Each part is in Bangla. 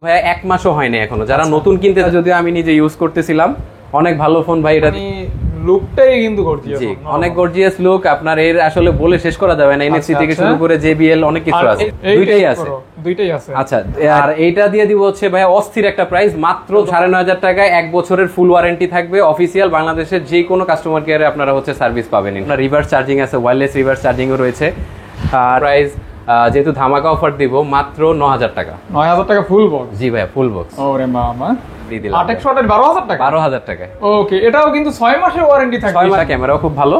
ভাই এক মাসও হয়নি এখনো, যারা নতুন কিনতে, যদিও আমি নিজে ইউজ করতেছিলাম, অনেক ভালো ফোন ভাই। এটা লুকটাই কিন্তু গর্জিয়াস, জি অনেক গর্জিয়াস লুক। আপনার এর আসলে বলে শেষ করা যাবে না। এনএফসি থেকে শুরু করে জেবিএল অনেক কিছু আছে, দুইটাই আছে। আচ্ছা, আর এইটা দিয়ে দিব হচ্ছে ভাই অস্থির একটা প্রাইস, মাত্র 9500 টাকায় 1 বছরের ফুল ওয়ারেন্টি থাকবে। অফিসিয়াল বাংলাদেশের যে কোনো কাস্টমার কেয়ারে আপনারা হচ্ছে সার্ভিস পাবেন। আপনার রিভার্স চার্জিং আছে, ওয়্যারলেস রিভার্স চার্জিংও রয়েছে। আর প্রাইস যেহেতু ধামাকা অফার দিব, মাত্র 9000 টাকা। 9000 টাকা ফুল বক্স? জি ভাই ফুল বক্স। ওরে মামা, 12000 টাকা। 12000 টাকা। ওকে, এটাও কিন্তু 6 মাসের ওয়ারেন্টি থাকবে। 6 মাস, ক্যামেরাও খুব ভালো।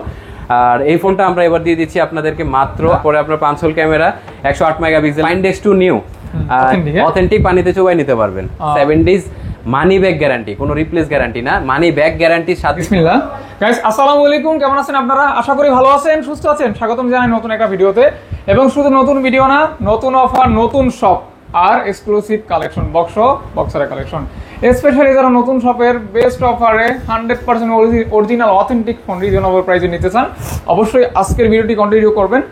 আর এই ফোনটা আমরা এবার দিয়ে দিচ্ছি আপনাদেরকে মাত্র, পরে আপনার 5 whole camera, 108 megapixel, Find X two new, authentic, পানিতে চুবাই নিতে পারবেন। 7 ডেজ মানি ব্যাক গ্যারান্টি, কোনো রিপ্লেস গ্যারান্টি না, মানি ব্যাক গ্যারান্টির সাথে। বিসমিল্লাহ গাইস, আসসালামু আলাইকুম, কেমন আছেন আপনারা? আশা করি ভালো আছেন, সুস্থ আছেন। স্বাগতম জানাই নতুন একটা ভিডিওতে। এবং শুধু নতুন ভিডিও না, নতুন অফার, নতুন শপ আর এক্সক্লুসিভ কালেকশন, বক্সের কালেকশন। স্পেশালি যারা নতুন শপের বেস্ট অফারে 100% অরিজিনাল অথেন্টিক ফোন রিজনেবল প্রাইসে নিতে চান, অবশ্যই আজকের ভিডিওটি কন্টিনিউ করবেন।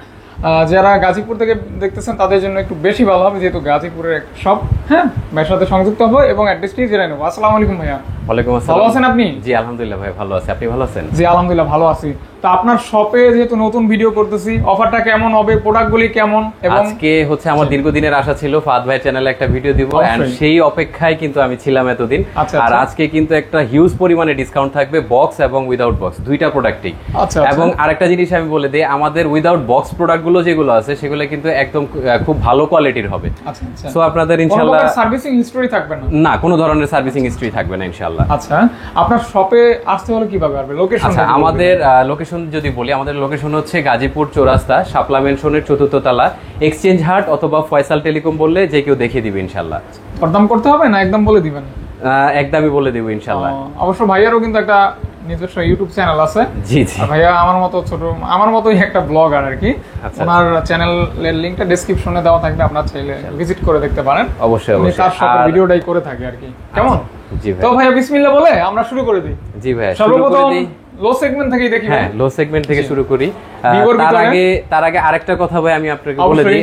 যারা গাজীপুর থেকে দেখতেছেন তাদের জন্য একটু বেশি ভালো হবে, যেহেতু গাজীপুরের এক শপ। হ্যাঁ, ভাইয়ের সাথে সংযুক্ত হবো এবং অ্যাড্রেসটি জেনে নেবো। আসসালামু আলাইকুম ভাইয়া। ওয়ালাইকুম আসসালাম। ভালো আছেন আপনি? জি আলহামদুলিল্লাহ ভাই ভালো আছি, আপনি ভালো আছেন? জি আলহামদুলিল্লাহ ভালো আছি। তো আপনার শপে যেহেতু নতুন ভিডিও করতেছি, অফারটা কেমন হবে, প্রোডাক্টগুলি কেমন? এবং আজকে হচ্ছে আমার দীর্ঘদিনের আশা ছিল ফাহাদ ভাইয়ের চ্যানেলে একটা ভিডিও দিব, এন্ড সেই অপেক্ষায় কিন্তু আমি ছিলাম এতদিন। আর আজকে কিন্তু একটা হিউজ পরিমাণে ডিসকাউন্ট থাকবে, বক্স এবং উইদাউট বক্স দুইটা প্রোডাক্টই। এবং আরেকটা জিনিস আমি বলে দিই, আমাদের উইদাউট বক্স প্রোডাক্টগুলো যেগুলো আছে সেগুলো কিন্তু একদম খুব ভালো কোয়ালিটির হবে। সো আপনাদের ইনশাআল্লাহ সার্ভিসিং হিস্টরি থাকবে না? না, কোনো ধরনের সার্ভিসিং হিস্টরি থাকবে না ইনশাআল্লাহ। আচ্ছা, আপনার শপে আসতে হলে কিভাবে আসবে? লোকেশন? আচ্ছা, আমাদের লোকেশন যদি বলি, আমাদের লোকেশন হচ্ছে গাজীপুর চৌরাস্তা, শাপলা মেনশনের 4th তলা, এক্সচেঞ্জ হাট অথবা ফয়সাল টেলিকম বললে যে কেউ দেখিয়ে দিবে ইনশাআল্লাহ। দরদাম করতে হবে না একদম বলে দিবেন? একদমই বলে দেব ইনশাআল্লাহ। অবশ্য ভাইয়ারও কিন্তু একটা নিজস্ব ইউটিউব চ্যানেল আছে। জি জি, ভাইয়া আমার মতোই একটা ব্লগার আর কি। ওনার চ্যানেলের লিংকটা ডেসক্রিপশনে দেওয়া থাকবে, আপনারা চাইলে ভিজিট করে দেখতে পারেন। অবশ্যই অবশ্যই তার সাথে ভিডিওটাই করে থাকে আর কি। কেমন? জি ভাই। তো ভাইয়া বিসমিল্লাহ বলে আমরা শুরু করে দিই। জি ভাই, সর্বপ্রথম লো সেগমেন্ট থেকেই দেখি। হ্যাঁ, লো সেগমেন্ট থেকে শুরু করি। তার আগে আরেকটা কথা ভাই আমি আপনাকে বলে দিই,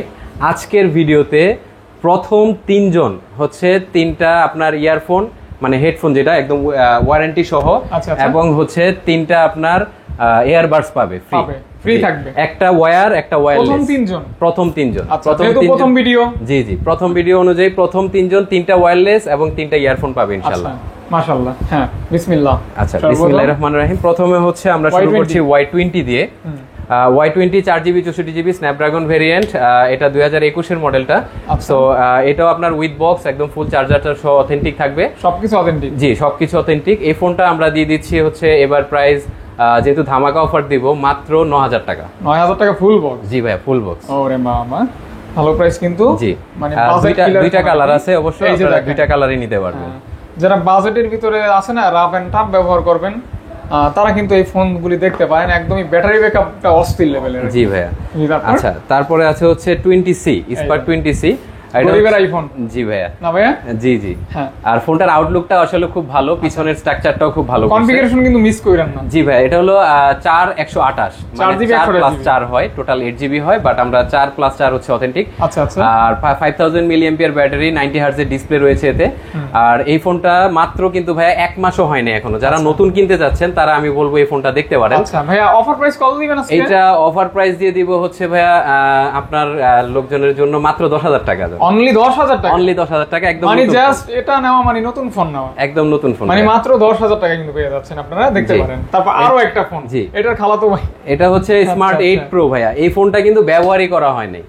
আজকের ভিডিওতে প্রথম 3 জন হচ্ছে 3টা আপনার ইয়ারফোন, মানে হেডফোন যেটা একদম ওয়ারেন্টি সহ, এবং হচ্ছে 3টা আপনার এয়ারবাডস পাবে ফ্রি থাকবে। একটা ওয়্যার, একটা ওয়্যারলেস। প্রথম 3 জন। প্রথম ভিডিও? জি জি, প্রথম ভিডিও অনুযায়ী প্রথম 3 জন 3টা ওয়্যারলেস এবং 3টা ইয়ারফোন পাবে ইনশাআল্লাহ। মাশাআল্লাহ। হ্যাঁ, বিসমিল্লাহ। আচ্ছা, বিসমিল্লাহির রহমানির রহিম। প্রথমে হচ্ছে আমরা শুরু করছি Y20 দিয়ে। Y20 4GB 64GB Snapdragon variant, এটা 2021 এর মডেলটা। সো এটাও আপনার উইথ বক্স, একদম ফুল চার্জারটা সহ অথেন্টিক থাকবে, সবকিছু অথেন্টিক। জি সবকিছু অথেন্টিক। এই ফোনটা আমরা দিয়ে দিচ্ছি হচ্ছে এবার প্রাইস, যেহেতু ধামাকা অফার দিব, মাত্র 9000 টাকা। 9000 টাকা ফুল বক্স? জি ভাই ফুল বক্স। ওরে মামা, ভালো প্রাইস কিন্তু। জি, মানে দুইটা কালার আছে, অবশ্যই আপনারা দুইটা কালারই নিতে পারবেন। যারা বাজেটের ভিতরে আছে না, রাফ এন্ড টাফ ব্যবহার করবেন, তারা কিন্তু এই ফোনগুলি দেখতে পারেন। একদমই ব্যাটারি ব্যাকআপটা অস্থির লেভেলের। জি ভাইয়া। আচ্ছা, তারপরে আছে হচ্ছে 20C, স্পার্ক 20C। আইফোন? জি ভাইয়া। না ভাইয়া? জি জি। আর ফোনটার আউটলুকটা আসলে খুব ভালো, পিছনের স্ট্রাকচারটাও খুব ভালো। কনফিগারেশন কিন্তু মিস কইরান না। জি ভাই, এটা হলো 4128, মানে 4+4 হয়, টোটাল 8GB হয়, বাট আমরা 4+4 হচ্ছে অথেন্টিক। আচ্ছা আচ্ছা। আর 5000 মিলিঅ্যাম্পিয়ার ব্যাটারি, 90 হার্টজের ডিসপ্লে রয়েছে এতে। আর এই ফোনটা মাত্র কিন্তু ভাইয়া 1 মাসও হয়নি এখনো, যারা নতুন কিনতে যাচ্ছেন তারা আমি বলবো এই ফোনটা দেখতে পারেন। আচ্ছা ভাইয়া, অফার প্রাইস কত দিবেন আজকে? এটা অফার প্রাইস দিয়ে দিব হচ্ছে ভাইয়া আপনার লোকজনের জন্য মাত্র 10000 টাকা। অনলি 10000 টাকা? অনলি 10000 টাকা, একদম মানে জাস্ট এটা নেওয়া মানে নতুন ফোন নেওয়া, একদম নতুন ফোন, মানে মাত্র 10000 টাকা কিন্তু পেয়ে যাচ্ছেন আপনারা, দেখতে পারেন। তারপর আরো একটা ফোন, এটার খালাতো ভাই, এটা হচ্ছে স্মার্ট 8 প্রো ভাইয়া। এই ফোনটা কিন্তু ব্যবহারই করা হয়নি,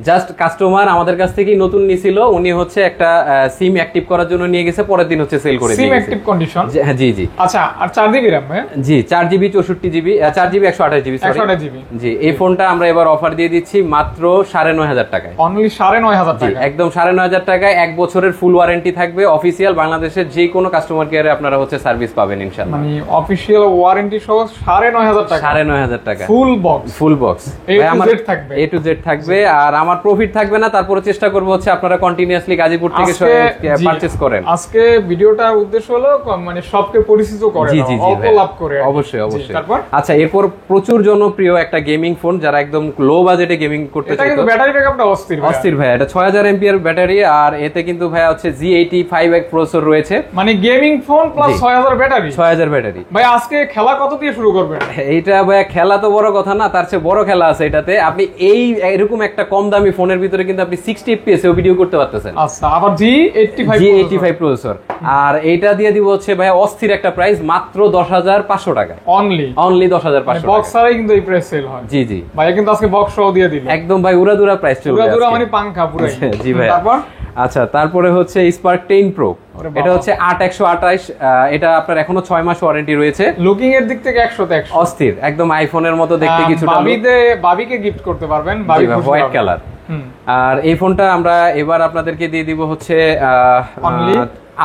জাস্ট কাস্টমার আমাদের কাছ থেকেই নতুন নিছিল, উনি হচ্ছে একটা সিম অ্যাক্টিভ করার জন্য নিয়ে গেছে, পরের দিন হচ্ছে সেল করে দিয়েছে। সিম অ্যাক্টিভ কন্ডিশন? হ্যাঁ জি জি। আচ্ছা, আর 4GB RAM? জি, 4GB 64GB, 4GB 128GB, sorry 128GB। জি, এই ফোনটা আমরা এবার অফার দিয়ে দিচ্ছি মাত্র 9500 টাকায়। অনলি 9500 টাকা? একদম 9500 টাকায় 1 বছরের ফুল ওয়ারেন্টি থাকবে। অফিসিয়াল বাংলাদেশের যে কোনো কাস্টমার কেয়ারে আপনারা হচ্ছে সার্ভিস পাবেন ইনশাআল্লাহ। মানে অফিসিয়াল ওয়ারেন্টি সহ 9500 টাকা? 9500 টাকা full box? Full box, A to Z থাকবে? A to Z থাকবে। আর আমার প্রফিট থাকবে না, তারপরে চেষ্টা করব হচ্ছে আপনারা কন্টিনিউয়াসলি গাজীপুর থেকে পারচেজ করেন। আজকে ভিডিওটার উদ্দেশ্য হলো মানে সবকে পরিচিত করে অল্প লাভ করে। অবশ্যই অবশ্যই। আচ্ছা, এরপর প্রচুর জনপ্রিয় একটা গেমিং ফোন, যারা একদম লো বাজেটে গেমিং করতে চায়। এটা কিন্তু ব্যাটারি ব্যাকআপটা অস্থির ভাই। এটা 6000 এমপিআর ব্যাটারি, আর এতে কিন্তু ভাই হচ্ছে G85 প্রসেসর রয়েছে। মানে gaming phone plus 6000 battery. 6000 battery. ভাই আজকে খেলা কত দিয়ে শুরু করবেন? এইটা ভাই খেলা তো বড় কথা না, তার চেয়ে বড় খেলা আছে এটাতে। আপনি এরকম একটা কম দামি ফোনের ভিতরে কিন্তু আপনি 60 fps এও ভিডিও করতে পারতেছেন। আচ্ছা, আবার G85 প্রসেসর, আর এটা দিয়ে দিব হচ্ছে ভাই অস্থির একটা প্রাইস, মাত্র 10500 টাকা। অনলি 10500 টাকা। বক্স ছাড়াই কিন্তু এই প্রাইস সেল হয়। জি জি ভাই কিন্তু আজকে বক্স সহ দিয়ে দিল একদম ভাই উড়াদুরা প্রাইস চলবে। উড়াদুরা মানে পাংখা পুরাই। জি ভাই। তারপর আচ্ছা, তারপরে হচ্ছে স্পার্ক 10 প্রো। এটা হচ্ছে 8128। এটা আপনার এখনো 6 মাস ওয়ারেন্টি রয়েছে। লুকিং এর দিক থেকে 100 তে 100 অস্থির, একদম আইফোনের মতো দেখতে কিছুটা। বাবিকে গিফট করতে পারবেন, বাবি হোয়াইট কালার। আর এই ফোনটা আমরা এবার আপনাদেরকে দিয়ে দিব হচ্ছে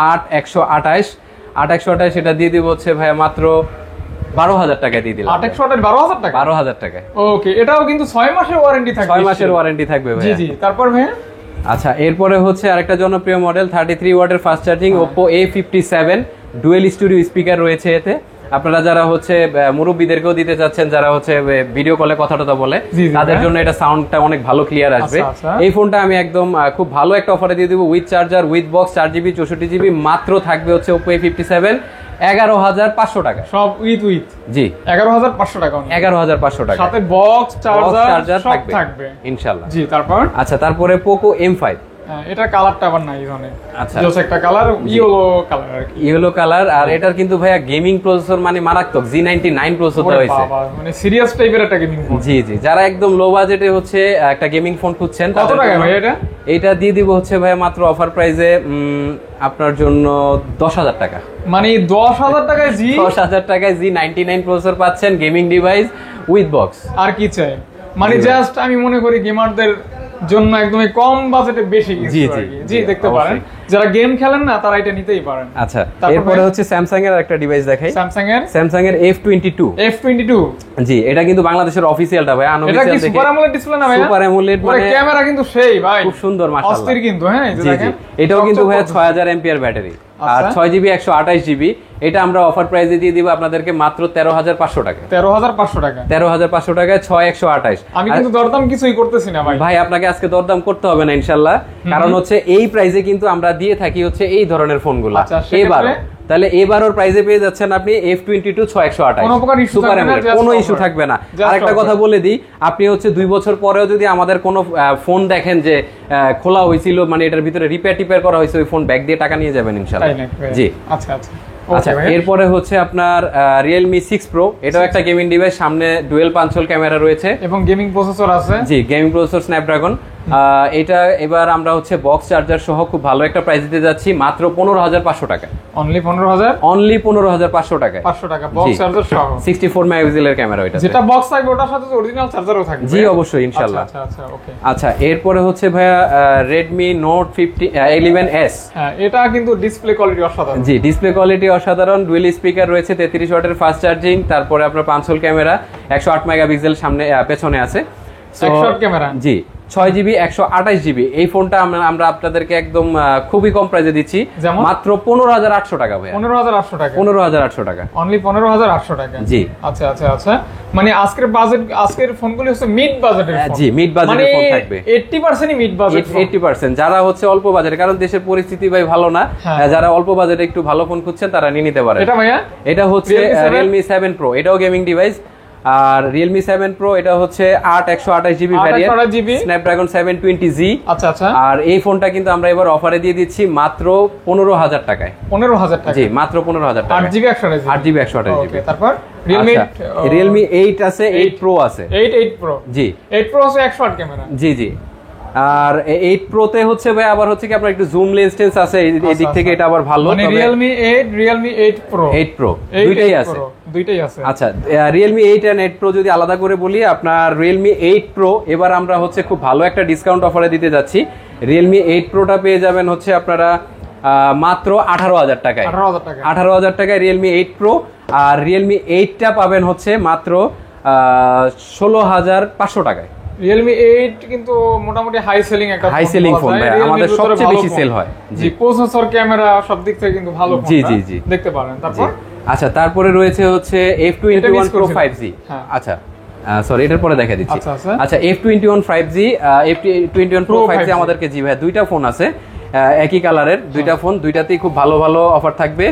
8128 এটা দিয়ে দিব হচ্ছে ভাই মাত্র 12000 টাকায় দিয়ে দিলাম। 12000 টাকা। 12000 টাকায়। ওকে, এটাও কিন্তু 6 মাসের ওয়ারেন্টি থাকবে। 6 মাসের ওয়ারেন্টি থাকবে ভাই। জি জি। তারপর ভাই আচ্ছা, এরপরে হচ্ছে আরেকটা জনপ্রিয় মডেল 33 ওয়াটের fast charging Oppo A57 dual studio speaker রয়েছে এতে। আপনারা যারা হচ্ছে মুরব্বীদেরকেও দিতে চাচ্ছেন, যারা হচ্ছে ভিডিও কলে কথা বলে, তাদের জন্য এটা সাউন্ডটা অনেক ভালো ক্লিয়ার আসবে। এই ফোনটা আমি একদম খুব ভালো একটা অফারে দিয়ে দিব, with charger, with box, 4GB 64GB। মাত্র থাকবে হচ্ছে Oppo A57 11500 টাকা। সব উইথ জি 11500 টাকা। 11500 টাকা, সাথে বক্স, চার্জার সব থাকবে ইনশাআল্লাহ। জি। তারপর আচ্ছা, তারপরে Poco M5। এটা কালারটা আবার নাই জানেন। আচ্ছা, জাস্ট একটা কালার, ইয়েলো কালার। আর এটার কিন্তু ভাইয়া গেমিং প্রসেসর মানে মারাত্মক G99 প্রসেসর দেওয়া হয়েছে। মানে সিরিয়াস টাইপের একটা গেমিং ফোন। জি জি। যারা একদম লো বাজেটে হচ্ছে একটা গেমিং ফোন খুঁজছেন, কত টাকা ভাই এটা? এটা দিয়ে দিব হচ্ছে ভাইয়া মাত্র অফার প্রাইসে আপনার জন্য 10000 টাকা। মানে 10000 টাকায় 10000 টাকায় G99 প্রসেসর পাচ্ছেন, গেমিং ডিভাইস উইথ বক্স। আর কি চাই? মানে জাস্ট আমি মনে করি গেমারদের জন্য একদমই কম বাজেটে বেশি কিছু। জি দেখতে পারেন, যারা গেম খেলেন না তারা এটা নিতেই পারেন। আচ্ছা, এরপরে হচ্ছে স্যামসাং এর একটা ডিভাইস দেখাই। স্যামসাং এর F22। জি, এটা কিন্তু বাংলাদেশের অফিশিয়ালটা ভাই। এটা কি সুপার আমোলেড ডিসপ্লে না ভাই? সুপার আমোলেড মানে ক্যামেরা কিন্তু সেই ভাই, খুব সুন্দর মাশাআল্লাহ। অস্থির কিন্তু। হ্যাঁ, এই যে দেখেন, এটাও কিন্তু ভাই 6000 এমপিআর ব্যাটারি আর 6GB 128GB। এটা আমরা অফার প্রাইসে দিয়ে দিব আপনাদেরকে মাত্র 13500 টাকা। 13500 টাকা। 13500 টাকায় 6128। আমি কিন্তু দরদাম কিছুই করতেছি না ভাই। ভাই আপনাকে আজকে দরদাম করতে হবে না ইনশাআল্লাহ, কারণ হচ্ছে এই প্রাইসে কিন্তু আমরা দিয়ে থাকি হচ্ছে এই ধরনের ফোনগুলো। তাহলে এবারের প্রাইসে পেয়ে যাচ্ছেন আপনি F22 6128 সুপার অ্যামোলেড, কোনো ইস্যু থাকবে না। আরেকটা কথা বলে দিই, আপনি হচ্ছে 2 বছর পরেও যদি আমাদের কোনো ফোন দেখেন যে খোলা হয়েছিল, মানে এটার ভিতরে রিপেয়ার করা হয়েছে, ওই ফোন ব্যাক দিয়ে টাকা নিয়ে যাবেন ইনশাআল্লাহ। জি আচ্ছা আচ্ছা। আচ্ছা, এরপরে হচ্ছে আপনার Realme 6 Pro। এটাও একটা গেমিং ডিভাইস, সামনে ডুয়েল পাঞ্চল ক্যামেরা রয়েছে এবং গেমিং প্রসেসর আছে। জি, গেমিং প্রসেসর স্ন্যাপড্রাগন। এটা এবার আমরা হচ্ছে বক্স চার্জার সহ খুব ভালো একটা প্রাইস দিতে যাচ্ছি, মাত্র 15500 টাকা। অনলি 15500 টাকা। 500 টাকা বক্স চার্জার সহ। 64 মেগাপিক্সেলের ক্যামেরা এটা। যেটা বক্স থাকবে ওটার সাথে অরিজিনাল চার্জারও থাকবে। জি অবশ্যই ইনশাআল্লাহ। আচ্ছা আচ্ছা ওকে। আচ্ছা, এরপরে হচ্ছে ভাইয়া Redmi Note 11S। হ্যাঁ, এটা কিন্তু ডিসপ্লে কোয়ালিটি অসাধারণ। জি, ডিসপ্লে কোয়ালিটি অসাধারণ। ডুয়েল স্পিকার রয়েছে, 33 ওয়াটের ফাস্ট চার্জিং, তারপরে আপনার পাঞ্চল ক্যামেরা, 108 মেগাপিক্সেল সামনে পেছনে আছে। 108 ক্যামেরা। জি, 6GB 128GB। এই ফোনটা আমরা আপনাদেরকে একদম খুবই কম প্রাইসে দিচ্ছি, মাত্র 15800 টাকা ভাই। 15800 টাকা। 15800 টাকা। অনলি 15800 টাকা। জি। আচ্ছা আচ্ছা আচ্ছা। মানে আজকের ফোনগুলো হচ্ছে মিড বাজেটের ফোন। জি, মিড বাজেটের ফোন থাকবে। 80% মিড বাজেট। 80% যারা হচ্ছে অল্প বাজেট, কারণ দেশের পরিস্থিতি ভাই ভালো না, যারা অল্প বাজেটে একটু ভালো ফোন খুঁজছেন তারা নিয়ে নিতে পারে। এটা ভাইয়া, এটা হচ্ছে Realme 7 Pro। এটাও গেমিং ডিভাইস। আর Realme 7 Pro এটা হচ্ছে 128GB ভ্যারিয়েন্ট, Snapdragon 720G। আচ্ছা আচ্ছা। আর এই ফোনটা কিন্তু আমরা এবার অফারে দিয়ে দিচ্ছি মাত্র 15000 টাকায়। 15000 টাকা। জি, মাত্র 15000 টাকা। 8GB 128GB। ওকে, তারপর Realme 8 আছে, 8 Pro আছে। 8 Pro। জি, 8 Pro আছে 108 ক্যামেরা। জি জি। আর 8 Pro তে হচ্ছে ভাই আবার হচ্ছে কি আপনার একটু জুম লেন্স আছে, এই দিক থেকে এটা আবার ভালো। মানে Realme 8 Pro। 8 Pro দুইটাই আছে। আচ্ছা, Realme 8 and 8 Pro যদি আলাদা করে বলি, আপনার Realme 8 Pro এবার আমরা হচ্ছে খুব ভালো একটা ডিসকাউন্ট অফারে দিতে যাচ্ছি। Realme 8 Proটা পেয়ে যাবেন হচ্ছে আপনারা মাত্র 18000 টাকায়। 18000 টাকায় Realme 8 Pro। আর Realme 8টা পাবেন হচ্ছে মাত্র 16500 টাকায়। Realme 8 কিন্তু মোটামুটি হাই সেলিং একটা হাই সেলিং ফোন ভাই, আমাদের সবচেয়ে বেশি সেল হয়। জি, প্রসেসর, ক্যামেরা সব দিক থেকে কিন্তু ভালো ফোন। জি জি জি, দেখতে পারেন। তারপর আচ্ছা, তারপরে রয়েছে হচ্ছে F21 Pro 5G। আচ্ছা সরি, এটার পরে দেখা দিচ্ছি। আচ্ছা, F21 5G, F21 Pro 5G আমাদেরকে, জি ভাই, দুইটা ফোন আছে একই কালারের, দুইটা ফোন, দুইটাতেই খুব ভালো ভালো অফার থাকবে।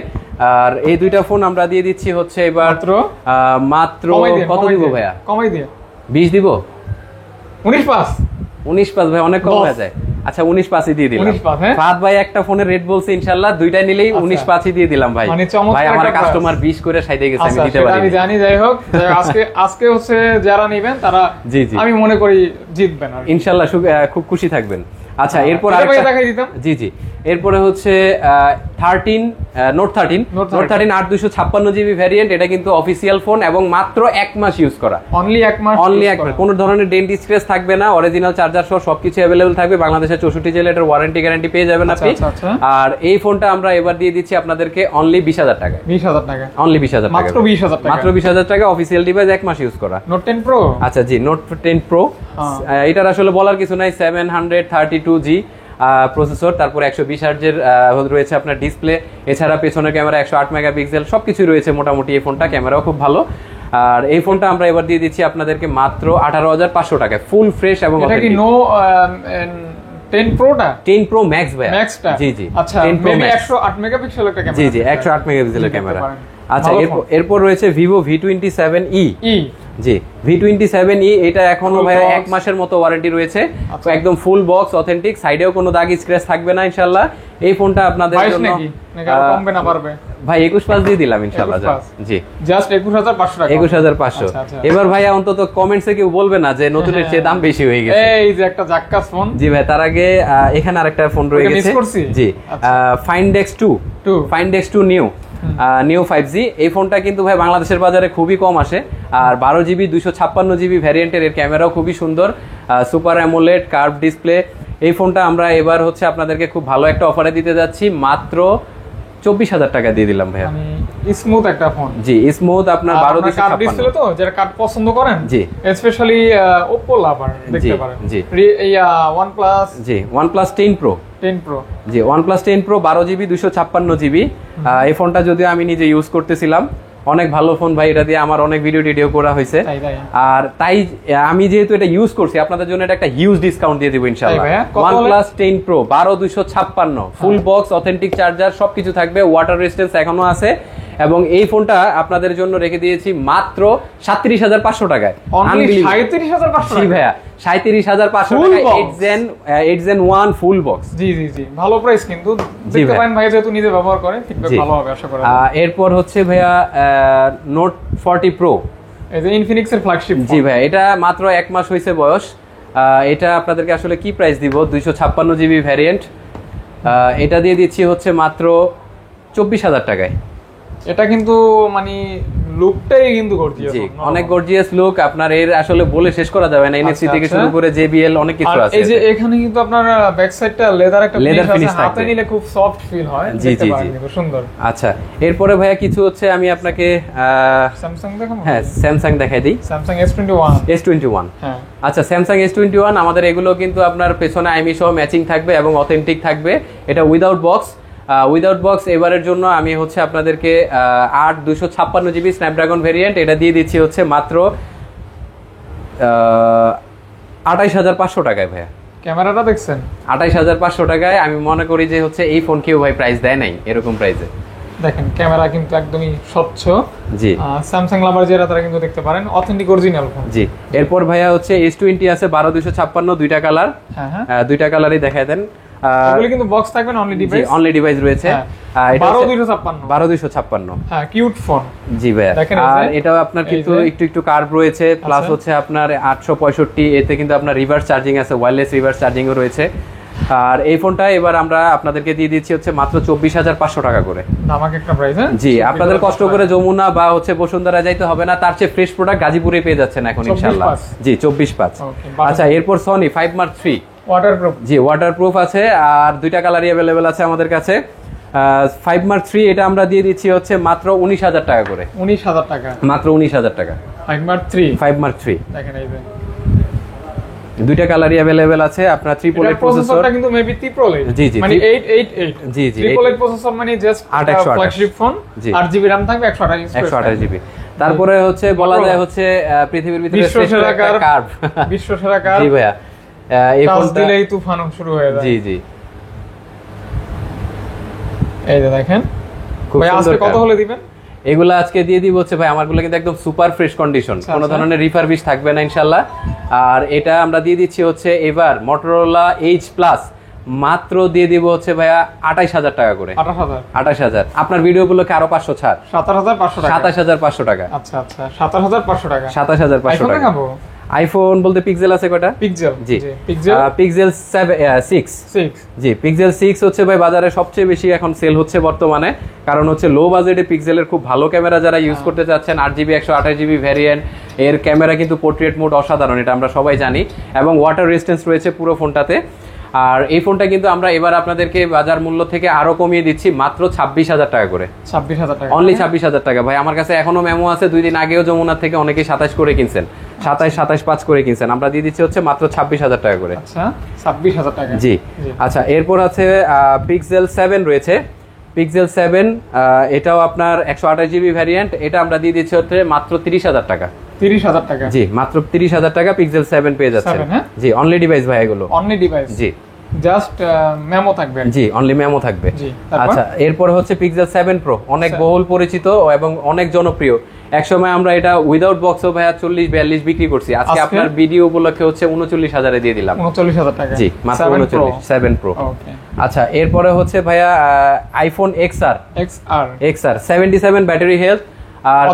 আর এই দুইটা ফোন আমরা দিয়ে দিচ্ছি হচ্ছে এবার মাত্র কত দিব ভাইয়া? কমাই দিয়ে 20 দিব। 19.5 ভাই, অনেক কম হয়ে যায়। আচ্ছা, 19.5 দিয়ে দিলাম। ফাহাদ ভাই একটা ফোনের রেট বলছে, ইনশাআল্লাহ দুইটা নিলেই 19.5 দিয়ে দিলাম ভাই। ভাই আমার কাস্টমার 20 করে সাইডে গেছে, আমি দিতে পারি। আমি জানি, যাই হোক, আজকে হচ্ছে যারা নেবেন তারা, জি জি, আমি মনে করি জিতবেন আর ইনশাআল্লাহ, খুব খুশি থাকবেন। আচ্ছা, এরপর জি জি, এরপরে হচ্ছে 13 নোট 13 8256 জিবি ভ্যারিয়েন্ট। এটা কিন্তু অফিসিয়াল ফোন এবং মাত্র 1 মাস ইউজ করা, অনলি 1 মাস, কোনো ধরনের ডেন্ট স্ক্র্যাচ থাকবে না, অরিজিনাল চার্জার সহ সবকিছু अवेलेबल থাকবে। বাংলাদেশের 64 জেলা এটার ওয়ারেন্টি গ্যারান্টি পেয়ে যাবেন আপনি। আর এই ফোনটা আমরা এবার দিয়ে দিচ্ছি আপনাদেরকে অনলি 20000 টাকা। 20000 টাকা, অনলি 20000 টাকা, মাত্র 20000 টাকা, মাত্র 20000 টাকা, অফিসিয়াল ডিভাইস, 1 মাস ইউজ করা। Note 10 pro. আচ্ছা জি, নোট 10 প্রো, এটার আসলে বলার কিছু নাই। 732G প্রসেসর, তারপর 120 হার্জের রয়েছে আপনার ডিসপ্লে, এছাড়া পেছনের ক্যামেরা 108 মেগাপিক্সেল, সবকিছু রয়েছে মোটামুটি। এই ফোনটা ক্যামেরাও খুব ভালো। আর এই ফোনটা আমরা এবার দিয়ে দিচ্ছি আপনাদেরকে মাত্র 18500 টাকায়, ফুল ফ্রেশ এবং এটা কি নো 10 প্রোটা? 10 প্রো ম্যাক্স ভাই। ম্যাক্সটা, জি জি, আচ্ছা, মেবি 108 মেগাপিক্সেলের একটা ক্যামেরা। জি জি, 108 মেগাপিক্সেলের ক্যামেরা। আচ্ছা, এরপর রয়েছে Vivo V27e। জি, V27e, এটা এখনো ভাই 1 মাসের মতো ওয়ারেন্টি রয়েছে, একদম ফুল বক্স অথেন্টিক, সাইডেও কোনো দাগ স্ক্র্যাচ থাকবে না ইনশাআল্লাহ। এই ফোনটা আপনাদের জন্য কমবে না, পারবে ভাই 21.5 দিয়ে দিলাম ইনশাআল্লাহ। জি, জাস্ট 21500 টাকা, 21500। এবার ভাইয়া অন্তত কমেন্টসে কেউ বলবে না যে নতুনের চেয়ে দাম বেশি হয়ে গেছে। এই যে একটা জাক্কাস ফোন। জি ভাই, তার আগে এখানে আরেকটা ফোন রয়ে গেছে। জি, Find X2 নিউ 5G। এই ফোনটা কিন্তু ভাই বাংলাদেশের বাজারে খুবই কম আসে। আর 12GB 256GB ভ্যারিয়েন্টের, এর ক্যামেরাও খুবই সুন্দর, সুপার অ্যামোলেড কার্ভ ডিসপ্লে। এই ফোনটা আমরা এবার হচ্ছে আপনাদেরকে খুব ভালো একটা অফারে দিতে যাচ্ছি, মাত্র 24000 টাকা দিয়ে দিলাম ভাইয়া। স্মুথ একটা ফোন। জি, স্মুথ, আপনার 12 কার্ভ ডিসপ্লে, তো যারা কার্ভ পছন্দ করেন, জি, স্পেশালি Oppo লাভার দেখতে পারেন। জি, OnePlus, জি, OnePlus 10 Pro, জি, OnePlus 10 Pro 12GB 256GB। এই ফোনটা যদিও আমি নিজে ইউজ করতেছিলাম, অনেক ভালো ফোন ভাই, এটা দিয়ে আমার অনেক ভিডিও করা হয়েছে। আর তাই আমি যেহেতু এটা ইউজ করছি, আপনাদের জন্য এটা একটা হিউজ ডিসকাউন্ট দিয়ে দিব ইনশাআল্লাহ। OnePlus 10 Pro 12256, full box authentic charger, সবকিছু থাকবে, ওয়াটার রেজিস্ট্যান্স এখনো আছে। এবং এই ফোনটা আপনাদের জন্য রেখে দিয়েছি মাত্র 37500 টাকায়। 37500? জি ভাইয়া, 37500 টাকায় 8 Gen 1 ফুল বক্স। জি জি জি, ভালো প্রাইস কিন্তু। দেখতে পারেন ভাই, যেহেতু নিজে ব্যবহার করে, ফিডব্যাক ভালো হবে আশা করা। এরপর হচ্ছে ভাইয়া নোট 40 প্রো, এই যে ইনফিনিক্স এর ফ্ল্যাগশিপ। জি ভাই, এটা মাত্র 1 মাস হয়েছে বয়স। এটা আপনাদেরকে আসলে কি প্রাইস দিব? 256GB ভ্যারিয়েন্ট, এটা দিয়ে দিচ্ছি হচ্ছে মাত্র 24000 টাকায়। এটা কিন্তু মানে লুকটাই কিন্তু গর্জিয়াস, অনেক গর্জিয়াস লুক। আপনার এর আসলে বলে শেষ করা যাবে না, এনএফসি থেকে শুরু করে JBL অনেক কিছু আছে। এই যে এখানে কিন্তু আপনার ব্যাক সাইডটা লেদার একটা ফিনিশ আছে, হাতে নিলে খুব সফট ফিল হয়। জি জি জি, খুব সুন্দর। আচ্ছা, এরপরে ভাইয়া কিছু হচ্ছে আমি আপনাকে স্যামসাং দেখাবো। হ্যাঁ, স্যামসাং দেখাই দিই। Samsung S21। হ্যাঁ, আচ্ছা, স্যামসাং S21 আমাদের এগুলো কিন্তু আপনার পেছনে আইমি সহ ম্যাচিং থাকবে এবং অথেন্টিক থাকবে। এটা উইদাউট বক্স। এবারের জন্য আমি হচ্ছে আপনাদেরকে 256GB স্ন্যাপড্রাগন ভেরিয়েন্ট, এটা দিয়ে দিচ্ছি হচ্ছে মাত্র 28500 টাকায় ভাইয়া। ক্যামেরাটা দেখছেন? 28500 টাকায়। আমি মনে করি যে হচ্ছে এই ফোন কেউ ভাই প্রাইস দেয় নাই এরকম প্রাইসে। দেখেন ক্যামেরা কিন্তু একদমই স্বচ্ছ। জি, স্যামসাং লাভার যারা তারা কিন্তু দেখতে পারেন, অথেন্টিক অরিজিনাল ফোন। জি, এরপর ভাইয়া হচ্ছে S20 আছে 12256, দুইটা কালার। হ্যাঁ, দুইটা কালারই দেখায় দেন। এগুলো কিন্তু বক্স থাকবে না, অনলি ডিভাইস রয়েছে। এটা 12256। হ্যাঁ, কিউট ফোন। জি ভাইয়া, আর এটাও আপনার কিন্তু একটু কার্ভ রয়েছে, প্লাস হচ্ছে আপনার 865, এতে কিন্তু আপনার রিভার্স চার্জিং আছে, ওয়্যারলেস রিভার্স চার্জিংও রয়েছে। আর এই ফোনটা এবার আমরা আপনাদেরকে দিয়ে দিচ্ছি হচ্ছে মাত্র 24500 টাকা করে। আমাকে একটা প্রাইস। জি, আপনাদের কষ্ট করে যমুনা বা হচ্ছে বসুন্ধরা যাইতে হবে না, তার চেয়ে ফ্রেশ প্রোডাক্ট গাজীপুরে পেয়ে যাচ্ছেন এখন ইনশাআল্লাহ। জি, 24500। আচ্ছা, এরপর সনি 5 Mark 3 ওয়াটারপ্রুফ। জি, ওয়াটারপ্রুফ আছে, আর দুইটা কালারই अवेलेबल আছে আমাদের কাছে। 5 Mark 3 এটা আমরা দিয়ে দিচ্ছি হচ্ছে মাত্র 19000 টাকা করে। 19000 টাকা, মাত্র 19000 টাকা। 5 Mark 3 দেখেন এই যে দুইটা কালারই अवेलेबल আছে। আপনার ট্রিপল এইট প্রসেসরটা কিন্তু মেবি ট্রিপল এইট, জি জি মানে 888, জি জি ট্রিপল এইট প্রসেসর মানে just flagship phone, 8GB RAM থাকবে, 128GB। তারপরে হচ্ছে বলা যায় হচ্ছে পৃথিবীর ভিতরে শ্রেষ্ঠ একটা কার্ভ, বিশ্ব সেরা কার্ভ। জি ভাইয়া, এই ফোনটা দিলেই তুফান শুরু হয়ে যায়। জি জি, এই যে দেখেন ভাই, আজকে কত হলে দিবেন? এগুলা আজকে দিয়ে দিব হচ্ছে ভাই, আমারগুলো কিন্তু একদম সুপার ফ্রেশ কন্ডিশন, কোনো ধরনের রিফারবিশ থাকবে না ইনশাআল্লাহ। আর এটা আমরা দিয়ে দিচ্ছি হচ্ছে এবার Motorola Edge Plus, মাত্র দিয়ে দিব হচ্ছে ভাইয়া 28000 টাকা করে। 28000। আপনার ভিডিও গুলোকে আরো 500 ছাড়, 27500 টাকা। 27500 টাকা। আচ্ছা আচ্ছা, 27500 টাকা। 27500 টাকা। আইফোন বলতে পিক্সেল আছে কয়টা? পিক্সেল, জি পিক্সেল 6। জি পিক্সেল 6 হচ্ছে ভাই বাজারে সবচেয়ে বেশি এখন সেল হচ্ছে বর্তমানে, কারণ হচ্ছে লো বাজেটে পিক্সেলের খুব ভালো ক্যামেরা যারা ইউজ করতে চাচ্ছেন, 8GB 128GB ভ্যারিয়েন্ট, এর ক্যামেরা কিন্তু পোর্ট্রেট মোড অসাধারণ, এটা আমরা সবাই জানি, এবং ওয়াটার রেজিস্ট্যান্স রয়েছে পুরো ফোনটাতে। আর এই ফোনটা কিন্তু আমরা এবার আপনাদেরকে বাজার মূল্য থেকে আরো কমিয়ে দিচ্ছি মাত্র 26000 টাকা করে। 26000 টাকা, অনলি 26000 টাকা। ভাই আমার কাছে এখনো মেমো আছে, 2 দিন আগেও যমুনা থেকে অনেকেই 27 করে কিনছেন, 27 করে কিনছেন, আমরা দিয়ে দিচ্ছি হচ্ছে মাত্র 26000 টাকা করে। আচ্ছা 26000 টাকা। জি আচ্ছা, এরপর আছে পিক্সেল 7 রয়েছে। পিক্সেল 7 এটাও আপনার 128GB ভ্যারিয়েন্ট, এটা আমরা দিয়ে দিচ্ছি হচ্ছে মাত্র 30000 টাকা। 30000 টাকা, জি মাত্র 30000 টাকা পিক্সেল 7 পেয়ে যাচ্ছেন। জি অনলি ডিভাইস ভাই, এগুলো অনলি ডিভাইস, জি জাস্ট মেমো থাকবে, জি অনলি মেমো থাকবে। আচ্ছা এরপর হচ্ছে পিক্সেল 7 প্রো, অনেক বহুল পরিচিত এবং অনেক জনপ্রিয়। একসময় আমরা এটা উইদাউট বক্সও ভাইয়া 40-42 বিক্রি করছি, আজকে আপনার ভিডিও উপলক্ষে হচ্ছে 39000 এ দিয়ে দিলাম। 39000 টাকা, জি মাত্র 39 7 প্রো। আচ্ছা এরপরে হচ্ছে ভাইয়া আইফোন XR 77 ব্যাটারি হেলথ, আর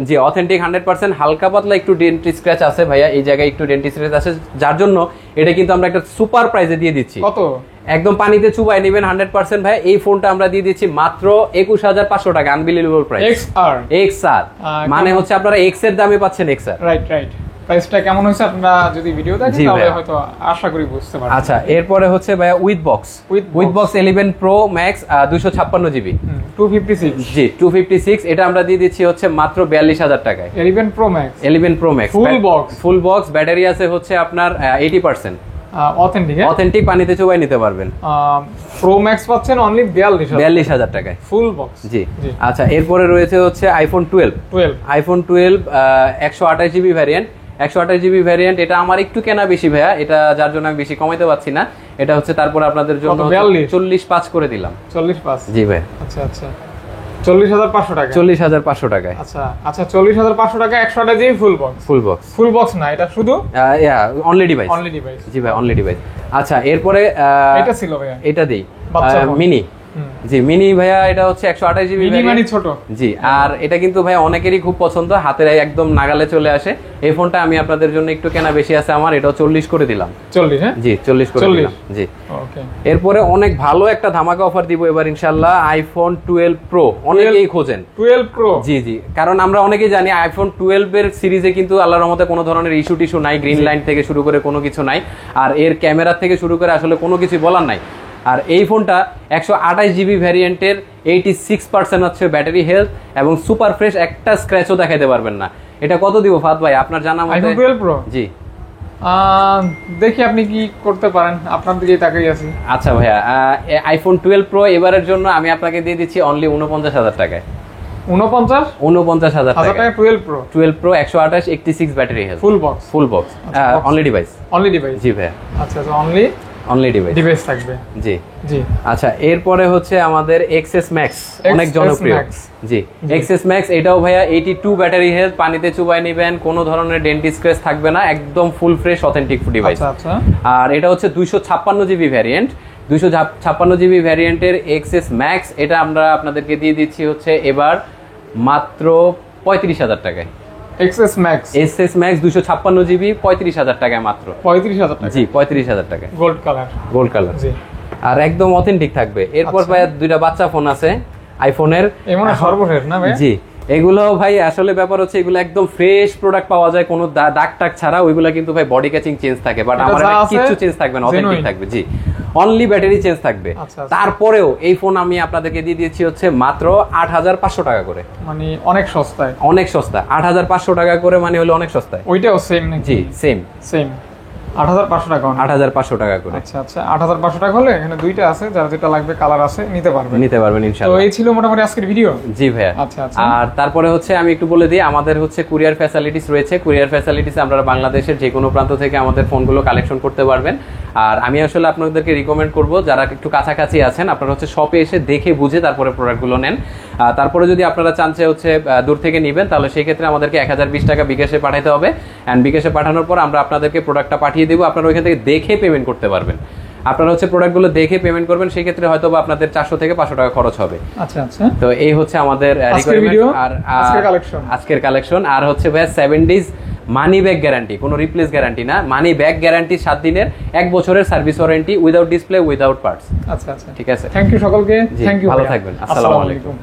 জি অথেন্টিক 100%, হালকা পাতলা একটু ডেন্ট স্ক্র্যাচ আছে ভাইয়া, এই জায়গায় একটু ডেন্ট স্ক্র্যাচ আছে, যার জন্য এটা কিন্তু আমরা একটা সুপার প্রাইসে দিয়ে দিচ্ছি। কত? একদম পানিতে চুবাই নেবেন 100% ভাই। এই ফোনটা আমরা দিয়ে দিচ্ছি মাত্র 21500 টাকা, আনবিলিভেবল প্রাইস। XR মানে হচ্ছে আপনারা X এর দামে পাচ্ছেন XR। রাইট। প্রাইসটা কেমন হইছে আপনারা যদি ভিডিও দেখেন তাহলে হয়তো আশা করি বুঝতে পারবেন। আচ্ছা এরপরে হচ্ছে ভাইয়া with box 11 Pro Max 256GB 256। জি 256, এটা আমরা দিয়ে দিচ্ছি হচ্ছে মাত্র 42000 টাকায়। 11 Pro Max full box, battery আছে হচ্ছে আপনার 80%, অথেন্টিক পানিতে চুবাই নিতে পারবেন। প্রো ম্যাক্স পাচ্ছেন অনলি 42000 টাকায় ফুল বক্স। জি আচ্ছা এরপরে রয়েছে হচ্ছে iPhone 12 128GB variant. 128GB variant, এটা আমার একটু কেনা বেশি ভাইয়া, এটা যার জন্য আমি বেশি কমাইতে পারছি না, এটা হচ্ছে তারপর আপনাদের জন্য 40-5 করে দিলাম। 40-5 জি ভাই। আচ্ছা 40500 টাকা। 40500 টাকায়। আচ্ছা 40500 টাকা 128GB ফুল বক্স না, এটা শুধু অনলি ডিভাইস। জি ভাই অনলি ডিভাইস। আচ্ছা এরপরে এটা ছিল ভাইয়া, এটা দেই মিনি। জি মিনি ভাইয়া, এটা হচ্ছে 128GB মানে ছোট। জি আর এটা কিন্তু ভাইয়া অনেকেরই খুব পছন্দ, হাতের একদম নাগালে চলে আসে। এই ফোনটা আমি আপনাদের জন্য একটু কেনা বেশি আছে আমার, এটাও 40 করে দিলাম। 40? হ্যাঁ জি 40 করে দিলাম। জি ওকে। এরপরে অনেক ভালো একটা ধামাকা অফার দিব এবার ইনশাআল্লাহ, আইফোন 12 প্রো। অনেকেই খোঁজেন 12 প্রো। জি কারণ আমরা অনেকেই জানি আইফোন 12 এর সিরিজে কিন্তু আল্লাহর রহমতে কোনো ধরনের ইস্যু টিস্যু নাই, গ্রিন লাইন থেকে শুরু করে কোনো কিছু নাই, আর এর ক্যামেরা থেকে শুরু করে আসলে কোনো কিছু বলার নাই। আর এই ফোনটা 128GB ভ্যারিয়েন্টের 86% হচ্ছে ব্যাটারি হেলথ, এবং সুপার ফ্রেশ, একটা স্ক্র্যাচও দেখাইতে পারবেন না। এটা কত দিব ফাদ ভাই আপনার জানা মতে? আইফোন 12 প্রো জি দেখি আপনি কি করতে পারেন, আপনার দিকেই তাকাই আছি। আচ্ছা ভাইয়া আইফোন 12 প্রো এবারের জন্য আমি আপনাকে দিয়ে দিচ্ছি অনলি 49000 টাকায়। 49000 টাকা 12 pro 128 86 battery health, full box only device. জি ভাইয়া। আচ্ছা অনলি ডিভাইস থাকবে। জি আচ্ছা এরপরে হচ্ছে আমাদের XS Max, অনেক জনপ্রিয়। জি XS Max, এটাও ভাইয়া 82 ব্যাটারি হেলথ, পানিতে চুবাই নেবেন, কোনো ধরনের ডেন্ট স্ক্র্যাচ থাকবে না, একদম ফুল ফ্রেশ অথেন্টিক ডিভাইস। আর এটা হচ্ছে 256GB variant. 256GB ভ্যারিয়েন্টের XS Max, এটা আমরা আপনাদেরকে দিয়ে দিচ্ছি হচ্ছে এবার মাত্র 35000 টাকায়। XS Max 256GB 35000 টাকায় মাত্র। 35000 টাকা? জি 35000 টাকায়। গোল্ড কালার জি, আর একদম অথেন্টিক থাকবে। এরপর ভাই দুইটা বাচ্চা ফোন আছে আইফোনের, এমন সর্বশেষ না ভাই? জি এগুলো ভাই আসলে ব্যাপার হচ্ছে এগুলো একদম ফ্রেশ প্রোডাক্ট পাওয়া যায়, কোনো দাগ টাক ছাড়া। ওইগুলো কিন্তু ভাই বডি ক্যাচিং চেঞ্জ থাকে, বাট আমার কিছু চেঞ্জ থাকবে না, অথেন্টিক থাকবে। জি অনলি ব্যাটারি চেঞ্জ থাকবে। তারপরেও এই ফোন আমি আপনাদেরকে দিয়ে দিয়েছি হচ্ছে মাত্র 8500 টাকা করে, মানে অনেক সস্তা। 8500 টাকা করে মানে হলো অনেক সস্তায়। ওইটাও সেম নাকি? জি সেম। 8,500 টাকা 8,500 টাকা করে। আচ্ছা আচ্ছা 8,500 টাকা হলে এখানে দুইটা আছে, যারা যেটা লাগবে কালার আছে নিতে পারবেন ইনশাআল্লাহ। তো এই ছিল মোটামুটি আজকের ভিডিও। জি ভাইয়া। আচ্ছা আচ্ছা। আর তারপরে হচ্ছে আমি একটু বলে দিই, আমাদের হচ্ছে কুরিয়ার ফ্যাসিলিটিস রয়েছে। কুরিয়ার ফ্যাসিলিটিস আপনারা বাংলাদেশের যে কোনো প্রান্ত থেকে আমাদের ফোনগুলো কালেকশন করতে পারবেন। আর আমি আসলে আপনাদেরকে রিকমেন্ড করব, যারা একটু কাছাকাছি আছেন আপনারা হচ্ছে শপে এসে দেখে বুঝে তারপরে প্রোডাক্টগুলো নেন। তারপরে যদি আপনারা চান যে হচ্ছে দূর থেকে নেবেন, তাহলে সেই ক্ষেত্রে আমাদেরকে 1020 টাকা বিকাশে পাঠাতে হবে। অ্যান্ড বিকাশে পাঠানোর পর আমরা আপনাদেরকে প্রোডাক্টটা পাঠিয়ে দেবো, আপনারা ওইখান থেকে দেখে পেমেন্ট করতে পারবেন। আপনারা হচ্ছে প্রোডাক্টগুলো দেখে পেমেন্ট করবেন, সেই ক্ষেত্রে হয়তো বা আপনাদের 400 থেকে 500 টাকা খরচ হবে। আচ্ছা আচ্ছা। তো এই হচ্ছে আমাদের রিকোয়ারমেন্ট আর আজকের কালেকশন। আর হচ্ছে ভাই 7 ডেজ মানি ব্যাক গ্যারান্টি, কোনো রিপ্লেস গ্যারান্টি না, মানি ব্যাক গ্যারান্টি 7 দিনের, 1 বছরের service warranty without display without parts. আচ্ছা আচ্ছা ঠিক আছে। থ্যাংক ইউ সকলকে, থ্যাংক ইউ, ভালো থাকবেন, আসসালামু আলাইকুম।